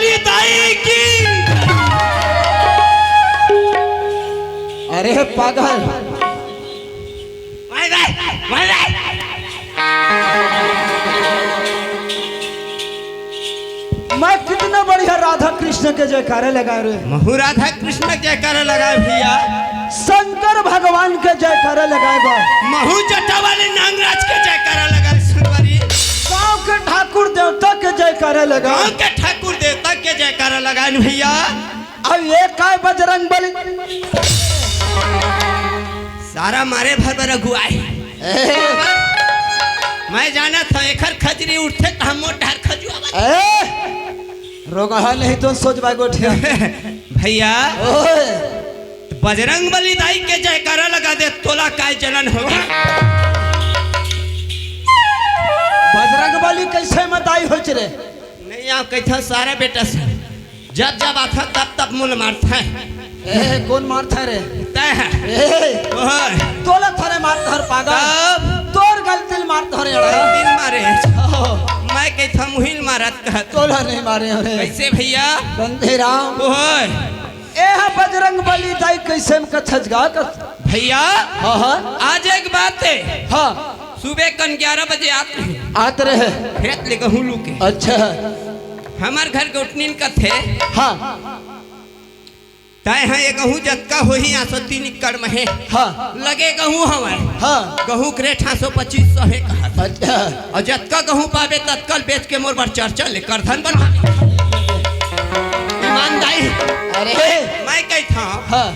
बली दाई की। अरे पागल, मैं कितना बढ़िया राधा कृष्ण के जयकारे लगा रहे, महू राधा कृष्ण के जयकारा लगाए भैया, शंकर भगवान के जयकारे लगाए बा, महू जटा वाले नागराज के जयकारा लगाए सुनवारी, गांव के ठाकुर देवता के जयकारे लगा, गांव के ठाकुर देवता के जयकारा लगाए भैया। अब ये काय बजरंग बली सारा मारे भर भर अगुआई। मैं जाना था एकर खजरी उठते तो हम मोटार खजुआ रोगा नहीं तो सोच बाय गोठिया भैया। बजरंग बली दाई के जयकारा लगा दे तोला काय जलन होगा। बजरंग बली कैसे मताई हो रे? नहीं आप कहता सारा बेटा से जब जब आता तब तब मुल मारता है। कौन मारता रे? तय है तोला थारे मारता हर पागल, तोर गलती मारता रे दिल मारे। मैं कहता मुहिल मारत कह तोला नहीं मारे रे। कैसे भैया? बंदे राम ए बजरंग बली दाई कैसे में कथज गा भैया। हाँ हाँ आज एक बात है, हाँ सुबह कन 11 बजे आते रहे खेत ले गहूँ लू के। अच्छा हमार घर के उठनीन का थे। हाँ तय है ये गहूँ जतका हो ही 3 एकड़ में है। हाँ लगे गहूँ हमारे। हाँ गहूँ क्रेट 825 है कहा। अच्छा और जतका गहूँ पावे तत्काल बेच के मोर पर चर्चा ले कर धन बना ईमानदारी। अरे मैं कहता हाँ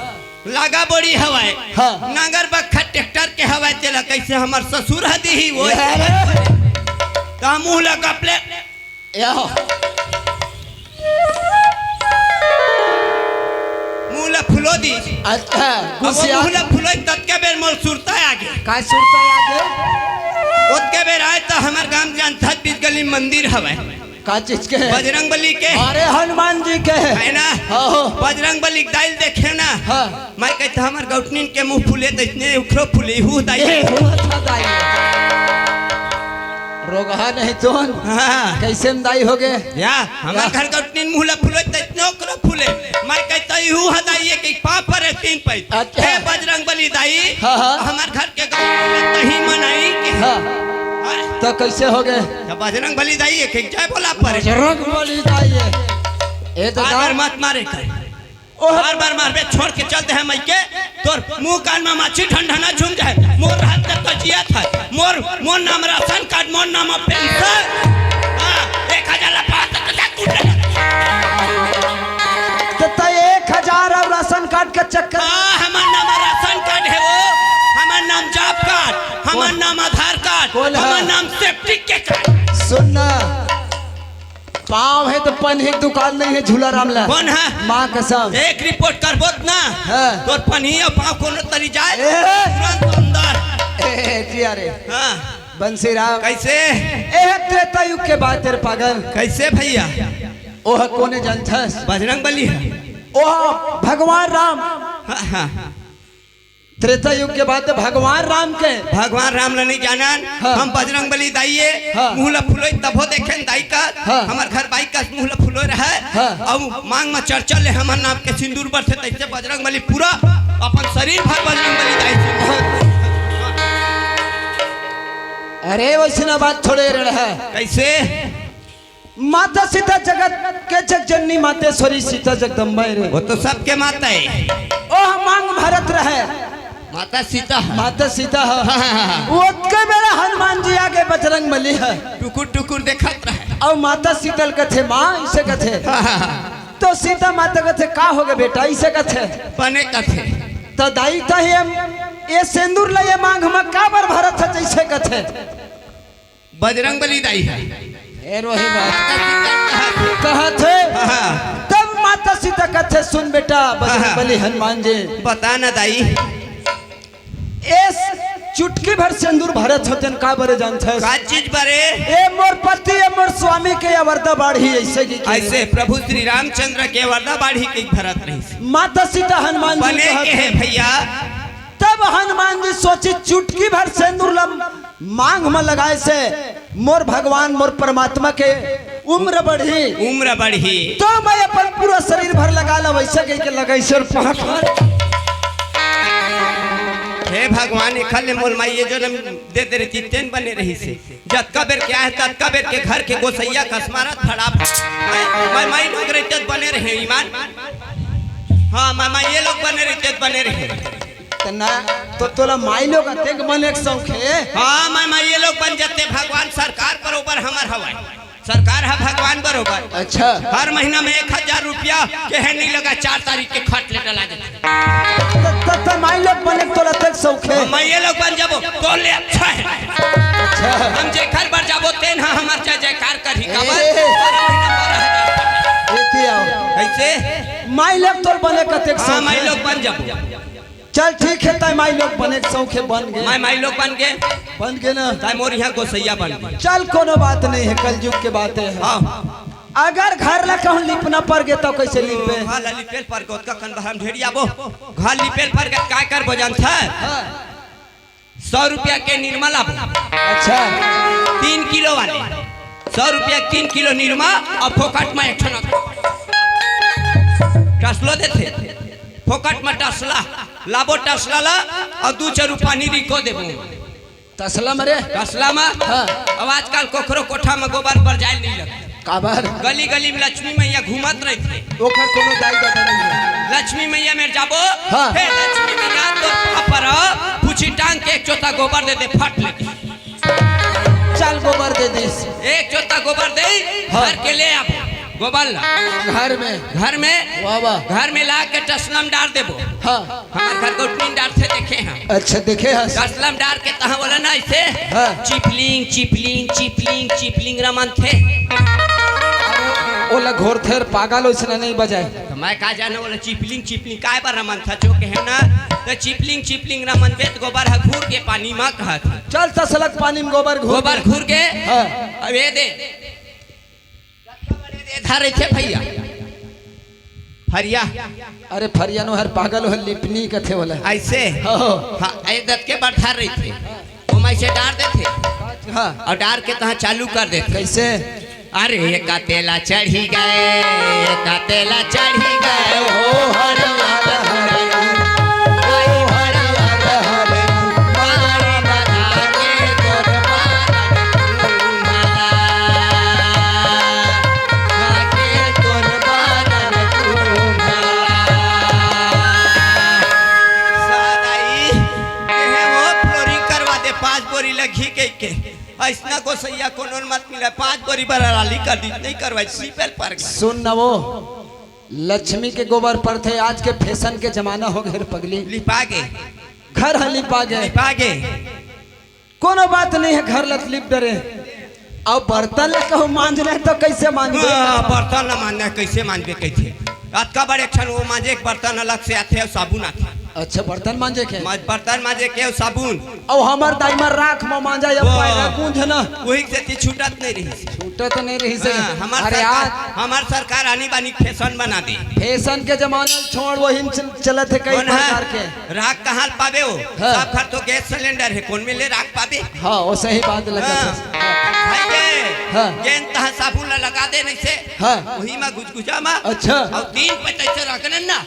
लगा बड़ी हवाए। हाँ नांगर बखा ट्रैक्टर के हवाए चला कैसे हमार ससुर हदी ही वो मुँह लगा प्ले मुँह फुलो दी। अच्छा मुँह फुलो तब के बेर मोर सुरता आगे काय सुरता आगे उसके बेर आए तो हमार गांव जानता बीच गली मंदिर हवाए। का चीज के? बजरंग बली के। अरे हनुमान जी के है ना? बजरंग बली दाइल देखे ना। हाँ मैं कहता हमार गौटनीन के मुंह फूले तो इतने उखरो फूले हु दाई रोगा नहीं तो हाँ कैसे में दाई हो गए या हमार घर गौटनीन मुंह फूले तो इतने उखरो फूले। मैं कहता हूँ हदाइए के पाप पर 3 पैसे। अच्छा। हे बजरंग बली दाई हाँ, हाँ। हमार घर के गौटनीन कहीं मनाई के हाँ तो कैसे हो गए? तो बजरंग बली दाई के जय बोला पर बजरंग बली दाई ये तो बार मत मारे कर बार मारबे छोड़ के चलते हैं मैं के तोर मुंह कान में माछी ठंडा झूम जाए। मोर हाथ तक तो जिया था मोर नाम राशन कार्ड मोर नाम पेंशन। हां 1000 लफा तो 1000 और राशन कार्ड का चक्कर। हां हमार नाम राशन कार्ड है वो, हमार नाम जॉब कार्ड, हमार नाम आधार कार्ड, हमार नाम सेफ्टी के कार्ड। सुनना पाँव है तो पन्ही की दुकान नहीं है झूला रामला। कौन है? माँ कसम एक रिपोर्ट करबो ना हाँ। तोर पन्ही और पाँव कोनो तरी जाए तुरंत अंदर। जी अरे हां बंसी राम कैसे? त्रेता युग के बाद तेरे पागल कैसे भैया? ओह कोने जानता? बजरंग बली है। ओह भगवान राम। हाँ, हाँ। त्रेता युग के बाद भगवान राम के भगवान राम नहीं जाना। हाँ। हम बजरंग बली दाइए हाँ। मुँह फुलो तबो देखे दाई का। हाँ। हमार घर बाई का मुँह फुलो रहा हाँ। और मांग में चर्चा ले हमार नाम के सिंदूर बरसे तैसे बजरंग बली पूरा अपन शरीर भर बजरंग बली दाई। अरे वैसे ना बात थोड़े रहा कैसे? माता सीता जगत के जग जननी मातेश्वरी सीता जगदम्बा रे। वो तो सबके माता है। ओह मांग भरत रहे माता सीता है। माता सीता है। हाँ। वो के मेरा हनुमान जी आगे बजरंग बली है। टुकुर टुकुर देखत रहे और माता शीतल कथे माँ इसे कथे। तो सीता माता कथे का हो गए बेटा इसे कथे बने कथे तो दाई था ये सिंदूर ले मांग हम का बर भरत है जैसे कथे बजरंग बली दाई है। वही बात कहा थे। तब माता सीता कथे सुन बेटा बजरंग बली हनुमान जी बता ना दाई इस चुटकी भर सिंदूर भरत होते का बरे जानते का चीज बरे? ए मोर पति ए मोर स्वामी के अवरदा बाढ़ी ऐसे की ऐसे प्रभु श्री रामचंद्र के वरदा बाढ़ी के भरत नहीं माता सीता हनुमान जी बने के है भैया। तब हनुमान जी सोची चुटकी भर सिंदूर मांग में लगाए से मोर भगवान मोर परमात्मा के उम्र बढ़ी उम्र बढ़ी तो मैं अपन पूरा शरीर भर लगा ला वैसा कह के लगाई सर हे भगवान खल मोल माई ये जो न दे दे रही तेन बने रही से जतका बेर क्या है ततका बेर के घर के गोसैया कसमारा खड़ा मैं माई लोग रहते बने रहे ईमान। हाँ मैं ये लोग बने रहते बने रहे तना तो तोला माई लोग अतेक मन एक शौक है। हाँ मैं ये लोग बन जाते भगवान सरकार बरोबर हमार हवाई सरकार है भगवान बरोबर। अच्छा हर महीना में 1000 रुपया के है नहीं लगा 4 तारीख के खट ले डला देते तो माई लोग बने तोला अतेक शौक है। मैं ये लोग बन जाबो तो ले अच्छा है। अच्छा हम जे घर पर जाबो तेन हाँ हमार जय जयकार करी कबर कैसे माई लोग तोर बने कतेक शौक। हाँ माई लोग बन जाबो चल ठीक है ताई माई लोग बने शौक है बन गए। माई लोग बन गए ना ताई मोर यहाँ गोसैया बन गए। चल कोनो बात नहीं है कल युग के बातें है। हाँ अगर घर ला कहूं लिपना पड़ गए तो कैसे लिपे। हाँ लिपेल पर गोत का कन हम ढेरिया बो घर लिपेल पर के काय कर बजान था 100 रुपया के निर्मला अच्छा 3 किलो वाले 100 रुपया 3 किलो निर्मा और फोकट में एक टसलो देते फोकट में टसला लाबो टसला ला और 2 चरू पानी रिको देबो तसला मरे टसला में। हाँ। अब आजकल कोखरो कोठा में गोबर पर जाए नहीं लगता काबर गली गली में लक्ष्मी मैया घूमत रही थे ओखर कोनो दाई दादा नहीं है। लक्ष्मी मैया में जाबो हाँ। हे लक्ष्मी मैया तो पर पूछी टांग के एक चोता गोबर दे दे फट ले चल गोबर दे दे एक चोता गोबर दे हाँ। घर के ले आप गोबर ला घर में वाह वाह घर में ला के टसलम डाल देबो। हाँ हमारे घर को तीन डाल से देखे हैं अच्छा देखे हस टसलम डाल के तहाँ बोला ना ऐसे हाँ। चिपलिंग चिपलिंग चिपलिंग चिपलिंग रमन थे ओला घोर थेर पागल ओसना नहीं बजाए तो मैं कहा जाना बोला चिपलिंग चिपलिंग काय बार रमन था जो के है ना तो चिपलिंग चिपलिंग रमन बेत गोबर है घूर के पानी में कहा था चल तसलक पानी में गोबर घूर के हाँ। अब ये दे धरे थे भैया फरिया अरे फरिया नो हर पागल हो लिपनी कथे वाला ऐसे हाँ हाँ दत के बार धर रही थे वो मैं से डार देते हाँ और डार के तहाँ चालू कर देते कैसे अरे का तेला चढ़ी गए का तेला चढ़ी गए ओ हर घी के ऐसा को सैया कोनो मत मिला 5 बोरी बराली कर दी नहीं करवाई सीपेल पर सुन न वो लक्ष्मी के गोबर पर थे आज के फैशन के जमाना हो गए पगली लिपा गे घर है लिपा गए कोनो बात नहीं है घर लत लिप डरे अब बर्तन ले कहूँ मांझ रहे तो कैसे मांझे बर्तन न मानना कैसे मांझे कैसे रात का बड़े क्षण वो मांझे एक बर्तन अलग से आते हैं साबुन आते अच्छा बर्तन मांझे के बर्तन मांझे के साबुन और हमार दाई में राख में मांझा या पायरा गूंज ना वही से छूटत नहीं रही छूटत नहीं रही से हमार सरकार आनी बानी फैशन बना दी फैशन के जमाना छोड़ वही चलत है कई प्रकार के राख कहाँ पावे हो सब घर तो गैस सिलेंडर है कौन में ले राख पावे हाँ वो सही बात लगा गेंद तहाँ साबुन लगा दे नहीं से वही में गुजगुजा में अच्छा और 3 पैसे रखने ना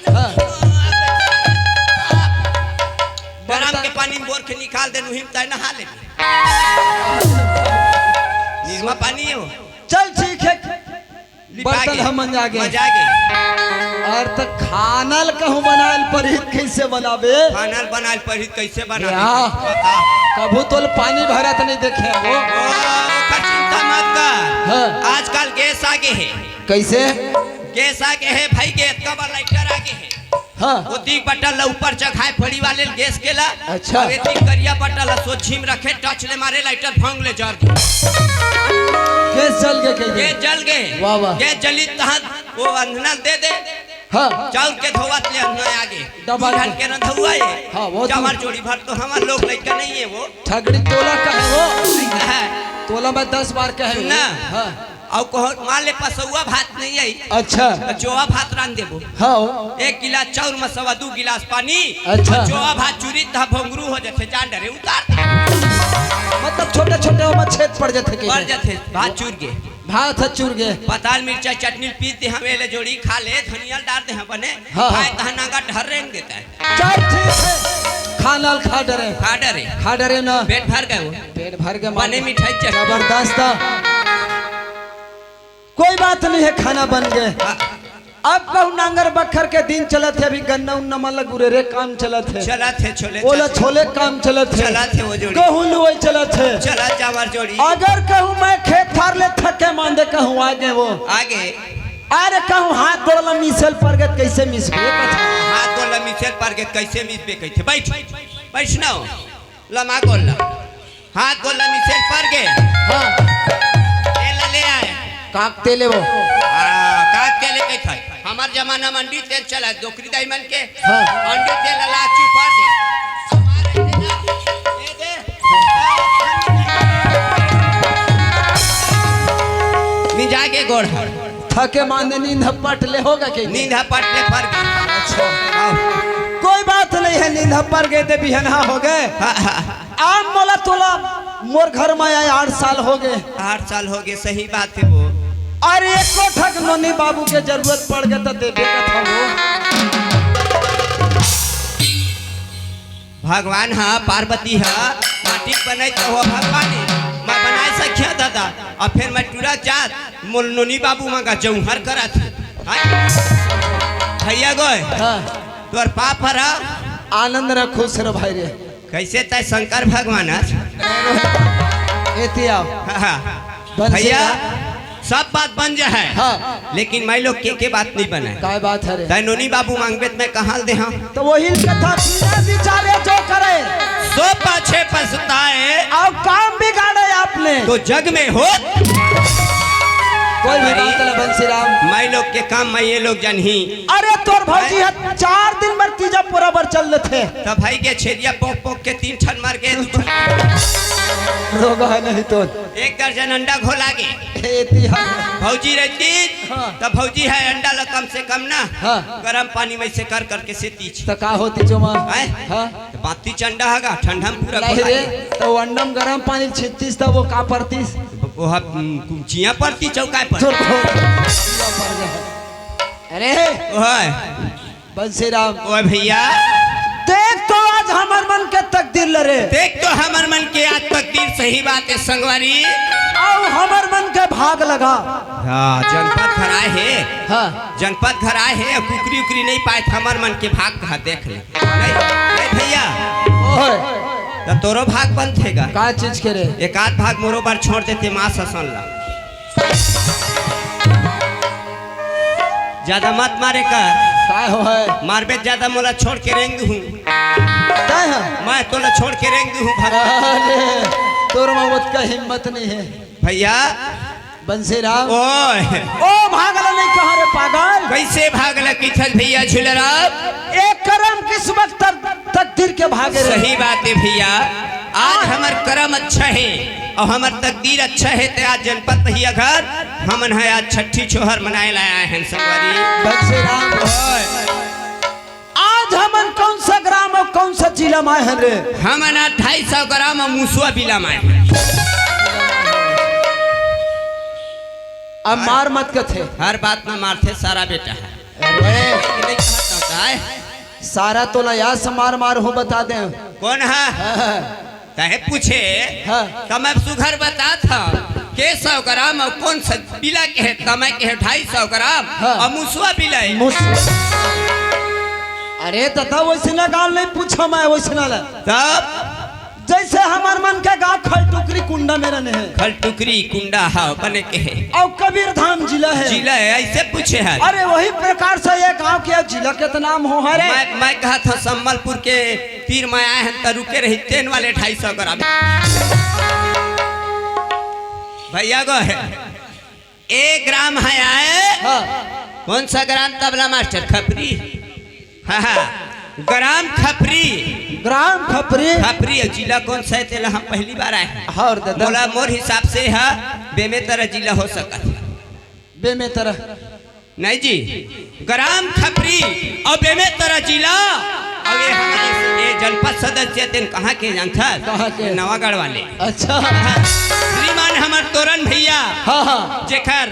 गरम के पानी में बोर के निकाल दे नुहिम तय नहा ले निर्मा पानी है वो चल ठीक है बर्तन हम जागे और तो खानल कहूँ बनाल परित कैसे बनाबे खानल बनाल परित कैसे बनाबे कभू तो पानी भरत नहीं देखे वो चिंता मत कर आजकल गैस आगे है कैसे गैस आगे है भाई गैस का लाइटर आगे है हाँ वो दीक बटल ऊपर चढ़ाए फड़ी वाले गैस के ला अच्छा वे दीक करिया बटल सोची में रखे टच ले मारे लाइटर भंग ले जर गैस जल गए गैस जल गए वाह वाह गैस जली तहाँ वो अंधना दे दे हाँ चाउर के धोवत ले अंधना आगे डबल के न धुआ है हाँ वो हमार जोड़ी भर तो हमार लोग लड़का नहीं है वो ठगड़ी तोला का है वो तोला में 10 बार कहे ना हाँ और कहो मान ले पसुआ भात नहीं आई अच्छा तो जोआ भात रान देबो हाँ 1 गिलास चाउर में 2 गिलास पानी अच्छा जोआ भात चूरी तहाँ भंगरू हो जाते जान डरे उतार मतलब छोटे छोटे में छेद पड़ जाते भात चूर के भात है चूर गे पताल मिर्चा चटनी पीस दे हम ले जोड़ी खा ले धनिया डाल दे हम बने हाँ, खाए तहनागा ढर रेंग देता है। चल ठीक है खाना खा डरे ना पेट भर गए वो पेट भर के बने मिठाई चटनी जबरदस्त कोई बात नहीं है खाना बन गए। अब कहू नांगर बखर के दिन चलत है अभी गन्ना उन्ना मतलब गुरेरे काम चलत है चला थे छोले ओला छोले काम चलत है चला थे वो जोड़ी कहूँ लुई चलत है चला जावर जोड़ी अगर कहूँ मैं खेत फार ले थके मांदे कहूँ आगे वो आगे अरे कहूँ हाथ गोड़ला मिसल पर गए कैसे मिस हाथ गोला मिसल पर गए कैसे मिस पे कैसे बैठ वैष्णव लमा गोला हाथ गोला मिसल पर गए हाँ तेल ले आए काक तेले वो काक तेल के था हमार जमाना में अंडी तेल चला दोकरी दाई मन के हाँ अंडी तेल ला चुपर दे नी जाके गोड़ थके मांदे नींद पट ले होगा कि नींद पट ले पर अच्छा कोई बात नहीं है नींद पर गए थे बिहना हो गए आम मोला तोला मोर घर में आए 8 साल हो गए 8 साल हो गए सही बात है वो अरे एको ठक नोनी बाबू के जरूरत पड़ गए तो देवे का था वो भगवान हा पार्वती हा माटी बने तो हो भगवान मैं बनाए सखिया दादा और फिर मैं टूरा जात मोल नोनी बाबू मंगा जौहर करा थी भैया गोय हाँ तोर पाप हरा आनंद रे खुश रे भाई रे कैसे तय शंकर भगवान एती आओ भैया सब बात बन जा है हाँ लेकिन मैं लोग के बात नहीं बना काय बात है रे तय नोनी बाबू मांगबे मैं कहाँ दे हम तो वही कथा सीधा विचारे जो करे सो पाछे पछताए अब काम बिगाड़े आपने तो जग में हो कोई भी बात नहीं बंसी राम मैं लोग के काम मैं ये लोग जानही अरे तोर भौजी है 4 दिन में तीजा बराबर चल रहे थे तब भाई के छेदिया पोक पोक के 3 ठन मार के रोग है नहीं तो 1 दर्जन अंडा घोला गे एती हाँ भौजी रहती हाँ। तब भौजी है अंडा ला कम से कम ना हाँ गरम पानी में से कर करके से तीच तो का होती जो मां हैं हाँ तो 35 अंडा होगा ठंडा में पूरा नहीं घोला रे के। तो अंडम गरम पानी 36 था वो का पड़तीस वो कुचिया पड़ती चौकाय पर अरे ओए बंसी राम ओए भैया देख तो आज हमार मन के तकदीर लरे देख तो हमार मन के आज तकदीर सही बात है संगवारी और हमार मन के भाग लगा हाँ जनपद घर आए है हाँ जनपद घर आए है कुकरी उकरी नहीं पाए हमार मन के भाग कहा देख ले नहीं भैया ओए तो तोरो भाग बन थेगा का चीज के रे एक आध भाग मोरो बार छोड़ देते माँ ससन ला ज्यादा मत मारे कर का हो है मारबे ज्यादा मोला छोड़ के रेंग दूँ काय है मैं तोला छोड़ के रेंग दूँ अरे तोर मौत का हिम्मत नहीं है भैया बंसी राम ओए ओ भागला नहीं कहा रे पागल कैसे भागला किथन भैया झुलरा एक करम किस वक्त तकदीर के भागे रे सही बात है भैया आज हमार कर्म अच्छा है और हमार तकदीर अच्छा है तो आज जनपद भैया घर हमन है आज छठी छोहर मनाए लाया है संगवारी बंसी राम ओए आज हमन कौन सा ग्राम और कौन सा जिला में है रे हमन 250 ग्राम मुसुआ बिला में है अब मार मत कथे हर बात में मारते सारा बेटा है अरे नहीं कहता होता है सारा तो लया से मार मार हो बता दे कौन है कहे पूछे हाँ। तब मैं सुघर बता था के 100 ग्राम और कौन सा बिला के है तब के है 250 ग्राम हाँ। और मुसुआ बिला है अरे तथा वैसे ना गाल नहीं पूछो मैं वैसे ना तब जैसे हमार मन के गाँव खलटुकरी कुंडा में रहने हैं खल टुकरी कुंडा हा बने के है और कबीर धाम जिला है जिला है ऐसे पूछे है अरे वही प्रकार से ये गांव के जिला के तो नाम हो है रे मैं कहा था संबलपुर के तीर में आए हैं तो रुके रही 3 वाले 250 ग्राम भैया गो है 1 ग्राम है आए हाँ कौन सा ग्राम तबला मास्टर खपरी हाँ ग्राम खपरी ग्राम खपरी खपरी जिला कौन सा है तेला हम पहली बार आए हैं और दादा बोला मोर हिसाब से है बेमे तरह जिला हो सका बे में तरह नहीं जी ग्राम खपरी और बेमे तरह जिला और ये हमारे ये जनपद सदस्य दिन कहाँ के जानता कहाँ के? नवागढ़ वाले अच्छा श्रीमान हन हमर तोरन भैया हाँ हाँ जेखर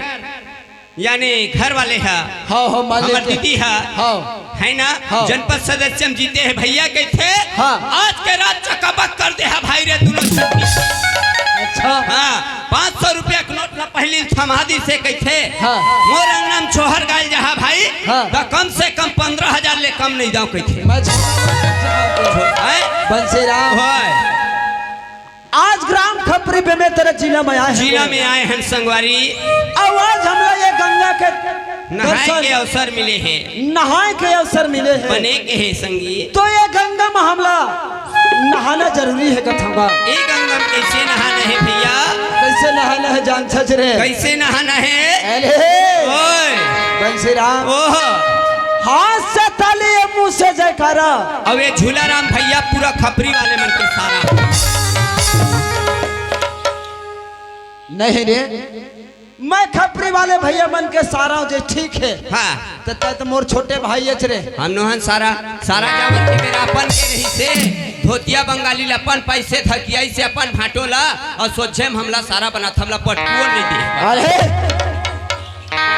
यानी घर वाले है हाँ हाँ मालिक हमर दीदी है हाँ है ना हाँ। जनपद सदस्य हम जीते हैं भैया के थे हाँ। आज के रात चकाबक कर दे है भाई रे दोनों अच्छा हाँ 500 रुपया के नोट ला पहली समाधि से कहते हाँ। मोर अंगनाम छोहर गाल जहा भाई हाँ। तो कम से कम 15,000 ले कम नहीं जाओ कहते बंसी राम होय आज ग्राम खपरी पे में तेरे जिला में आए हैं जिला में आए हैं संगवारी आवाज हम लोग ये गंगा के नहाए दर्शन- के अवसर मिले हैं नहाए के अवसर मिले हैं बने के है संगीत तो ये गंगा में हमला नहाना जरूरी है कथंगा ये गंगा में कैसे नहाना है भैया कैसे नहाना है जान सच रे कैसे नहाना है अरे ओए बंसी राम ओह हाथ से ताली मुंह से जयकारा अब ये झूला राम भैया पूरा खपरी वाले मन के सारा नहीं रे मैं खपरी वाले भैया मन के सारा हूँ जे ठीक है हाँ तो मोर छोटे भाई अच रे हम नोहन सारा सारा जावन के मेरा अपन के रही से धोतिया बंगाली ला अपन पैसे थकिया से अपन भाटो ला और सोचे हमला सारा बना हमला पटुओ नहीं दे अरे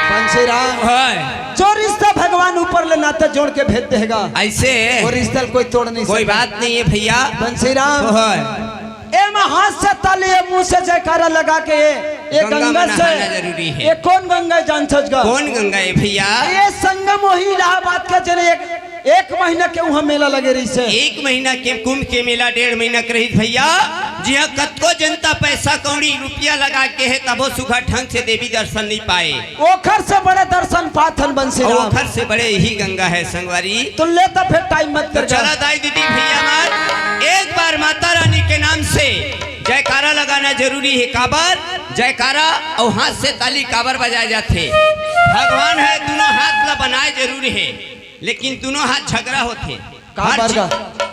बंसी राम होय जो रिश्ता भगवान ऊपर ले नाता जोड़ के भेज देगा ऐसे वो रिश्ता कोई तोड़ नहीं कोई बात नहीं है भैया बंसी राम होय ए में हाथ से ताली मुंह से जयकारा लगा के ये गंगा गंगा में से नहाना जरूरी है। ये कौन गंगा है जान सच गा कौन गंगा है भैया ये संगम वही इलाहाबाद का जने एक महीना के वहाँ मेला लगे रही से 1 महीना के कुंभ के मेला 1.5 महीना के रही भैया जी हाँ कतको जनता पैसा कौड़ी रुपया लगा के है तबो सुखा ढंग से देवी दर्शन नहीं पाए ओखर से बड़े दर्शन पाथन बंसी और राम ओखर से बड़े ही गंगा है संगवारी तो लेता फिर टाइम मत तो कर जा चला दाई दीदी भैया मार एक बार माता रानी के नाम से जयकारा लगाना जरूरी है काबर जयकारा और हाथ से ताली काबर बजाए जाते भगवान है दोनों हाथ ला बनाए जरूरी है लेकिन दोनों हाथ झगड़ा होते काबर का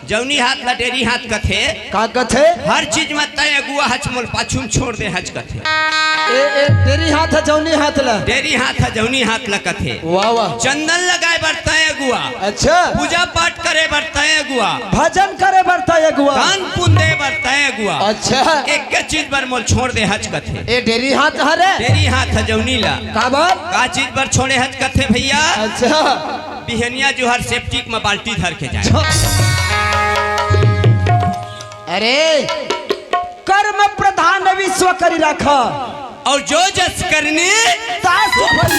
जौनी हाथ ला डेरी हाथ कथे का कथे हर चीज में तय अगुआ हच मोल पाछूम छोड़ दे हच कथे ए तेरी हाथ है जौनी हाथ ला डेरी हाथ है जौनी हाथ ला कथे वाह वाह चंदन लगाए बर तय अगुआ अच्छा पूजा पाठ करे बर तय अगुआ भजन करे बरता अगुआ दान पुण्य दे बर तय अगुआ अच्छा एक के चीज पर मोल छोड़ दे हच कथे ए डेरी हाथ हरे तेरी हाथ है जौनी ला काबर का चीज पर छोड़े हच कथे भैया अच्छा बिहनिया जो हर सेप्टिक में बाल्टी धर के जाए अरे कर्म प्रधान विश्व करी रखा और जो जस करने तास फल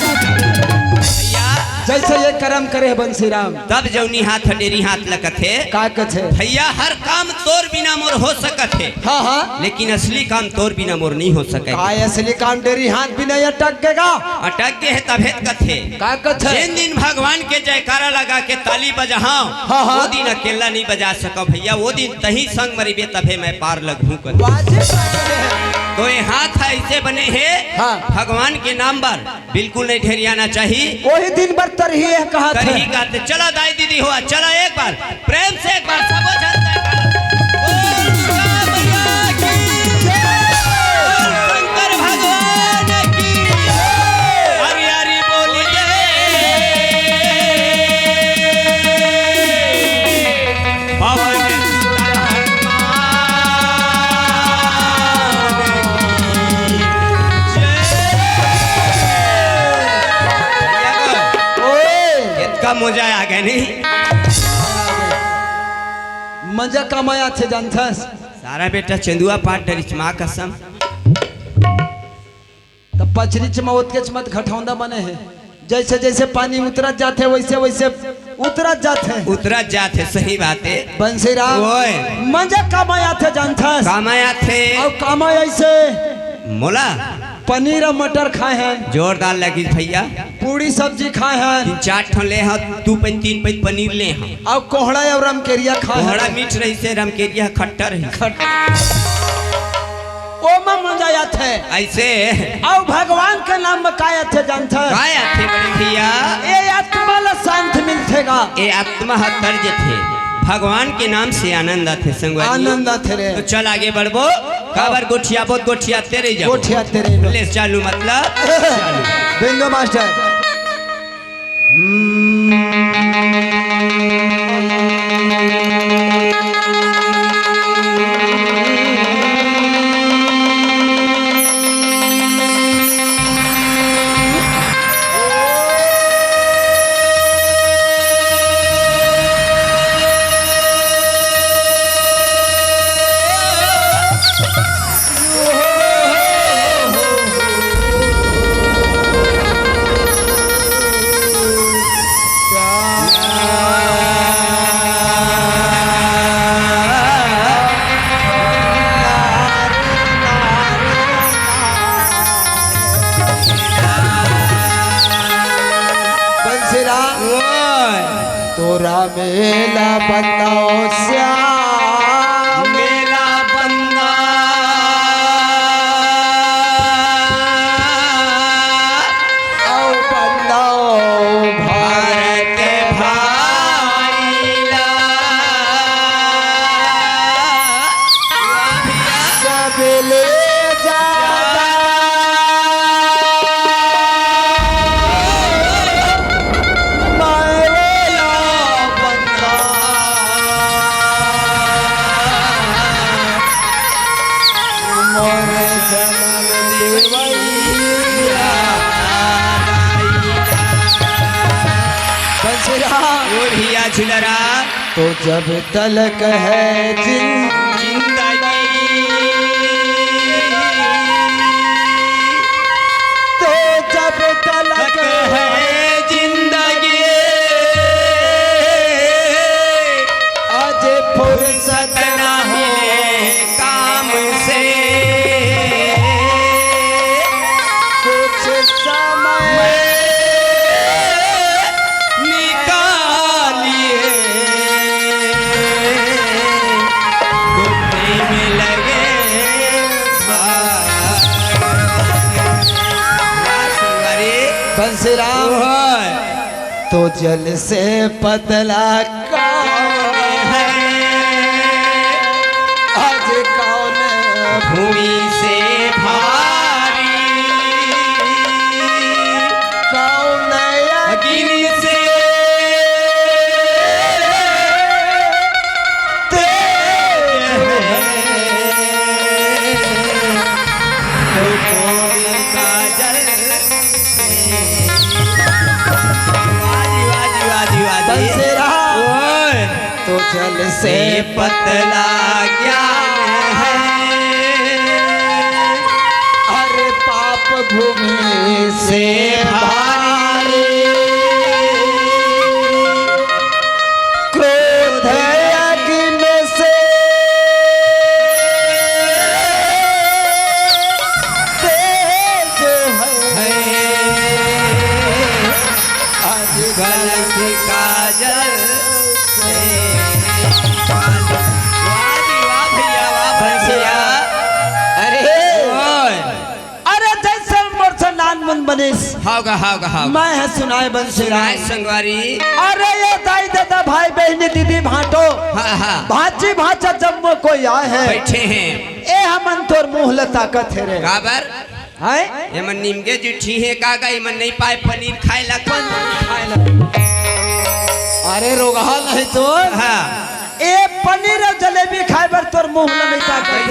भैया जैसे ये कर्म करे बंसी राम तब जौनी हाथ डेरी हाथ लगथे का कथे भैया हर काम तोर बिना मोर हो सकत है हाँ हाँ लेकिन असली काम तोर बिना मोर नहीं हो सके का असली काम डेरी हाथ भी नहीं अटकेगा अटक के है तभेद कथे का कथे जिन दिन भगवान के जयकारा लगा के ताली बजाओ हाँ, हाँ। वो दिन अकेला नहीं बजा सको भैया वो दिन तही संग मरीबे तभे मैं पार लगू कर वाजिब है तो ये हाथ ऐसे बने हैं हाँ। भगवान के नाम पर बिल्कुल नहीं ठहरियाना चाहिए वही दिन भर तरही है कहा था तरही कहते चला दाई दीदी हुआ चला एक बार प्रेम से एक बार सबो जनता शंकर भगवान की हरि हरि बोलिए पवन का मजा आ गया नहीं मजा कमाया थे जानथस सारा बेटा चंदुआ पाठ डरिच माँ कसम तब पचरी चमौत के चमत घटौंदा बने हैं जैसे जैसे पानी उतरत जाते वैसे वैसे उतरत जाते उतरत जाते सही बात है बंसी राम ओए मजा कमाया थे जानथस कामाया थे और कमाया ऐसे मोला पनीर और मटर खाए हैं जोरदार लगी भैया पूरी सब्जी खाए हैं 4 ठन ले हाँ 2 पैन 3 पैन पनीर ले हाँ और कोहड़ा और रमकेरिया खाए बड़ा हैं मीठ रही से रमकेरिया खट्टा रही ओ में मजा आया थे ऐसे और भगवान के नाम में काया थे जानथस काय थे बड़े भैया ये आत्मा ला शांत मिलथेगा ये आत्मा तर्ज थे भगवान के नाम से आनंद आते संगवारी आनंद आते रे तो चल आगे बढ़बो काबर गोठिया बहुत गोठिया तेरे जाओ गोठिया तेरे लो। ले चालू मतलब चालू बिंगो मास्टर बंसरा तोरा मेला बंदाओ श्याम मेला बंदा औ बंदाओ भारत भाईला सब ले जादा मेला बंदा मोरे जनम देवैया बंसरा ओढ़िया झुलरा तो जब तलक है जिंदगी तो जब तलक है जिंदगी आज फुर्सत ना मिले काम से कुछ समय निकालिए घुटने में लगे बंसराम तो जल से पतला कौन है आज कौन भूमि से भारी कौन अग्नि से बंसरा तो जल से पतला ज्ञान है अरे पाप भूमि से भारी क्रोध अग्नि से तेज है आज गलत काजल से अरे अरे जैसे मोर नान मन बनिस हाउगा मैं है सुनाए बंसरा संगवारी अरे ये दाई दादा भाई बहनी दीदी भाटो हाँ भाची भाचा जब में कोई आए है बैठे हैं ए हमन तोर मुंह ल ताकत है रे काबर है एमन निमगे जुठी है कागा एमन नहीं पाए पनीर खाए लगन अरे रोगहा नहीं तो हाँ ए पनीर और जलेबी खाए बर तोर मुंह ल नहीं ताकत